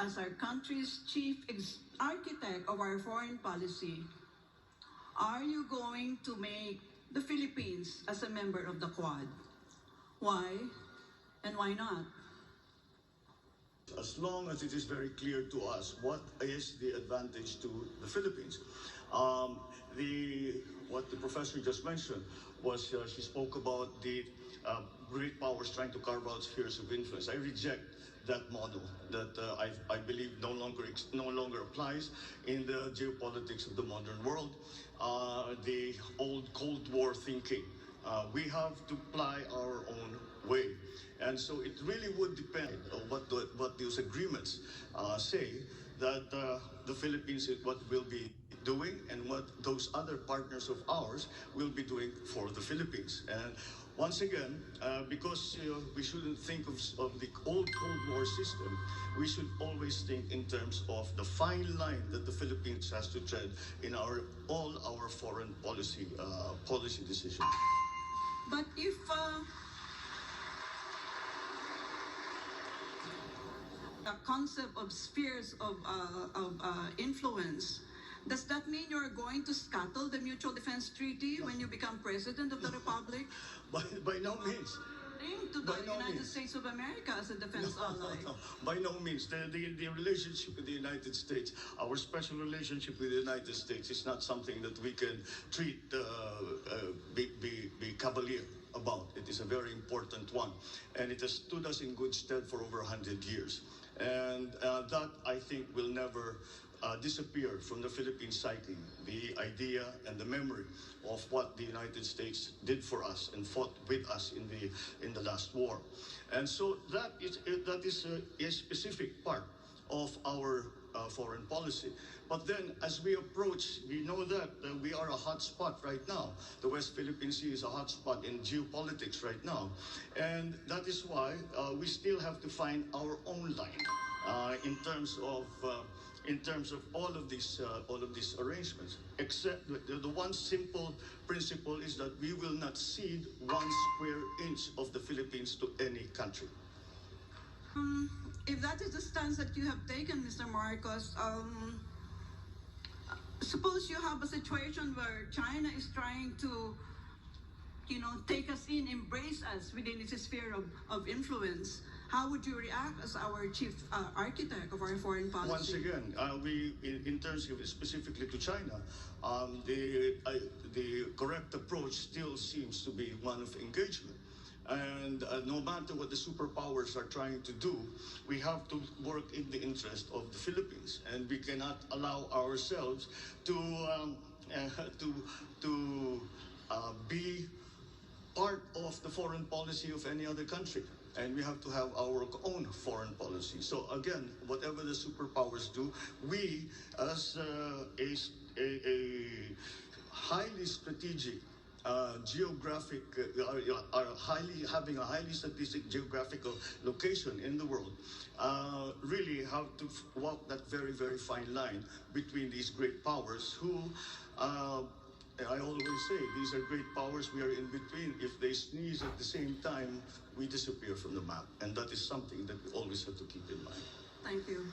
as our country's chief architect of our foreign policy, are you going to make the Philippines as a member of the Quad? Why and why not? As long as it is very clear to us what is the advantage to the Philippines. What the professor just mentioned was she spoke about the great powers trying to carve out spheres of influence. I reject that model that I believe no longer applies in the geopolitics of the modern world. The old Cold War thinking. We have to ply our own way. And so it really would depend on what those agreements say that the Philippines what will be doing and what those other partners of ours will be doing for the Philippines. And once again, because we shouldn't think of the old Cold War system, we should always think in terms of the fine line that the Philippines has to tread in all our foreign policy decisions. But if the concept of spheres of influence, does that mean you're going to scuttle the Mutual Defense Treaty when you become President of the Republic? By no means. To the United States of America as a defense ally. No. By no means. The relationship with the United States, our special relationship with the United States is not something that we can treat, be cavalier about. It is a very important one. And it has stood us in good stead for over 100 years. And that, I think, will never disappear from the Philippine psyche, the idea and the memory of what the United States did for us and fought with us in the last war. And so that is a specific part of our foreign policy. But then as we approach, we know that we are a hot spot right now. The West Philippine Sea is a hot spot in geopolitics right now. And that is why we still have to find our own line in terms of all of these arrangements. Except the one simple principle is that we will not cede 1 square inch of the Philippines to any country. If that is the stance that you have taken, Mr. Marcos, suppose you have a situation where China is trying to, take us in, embrace us within its sphere of influence. How would you react as our chief architect of our foreign policy? Once again, in terms of specifically to China, the correct approach still seems to be one of engagement. And no matter what the superpowers are trying to do, we have to work in the interest of the Philippines, and we cannot allow ourselves to be part of the foreign policy of any other country. And we have to have our own foreign policy. So again, whatever the superpowers do, we as a highly strategic geographic, having a highly strategic geographical location in the world, really have to walk that very, very fine line between these great powers who, I always say, these are great powers, we are in between. If they sneeze at the same time, we disappear from the map. And that is something that we always have to keep in mind. Thank you.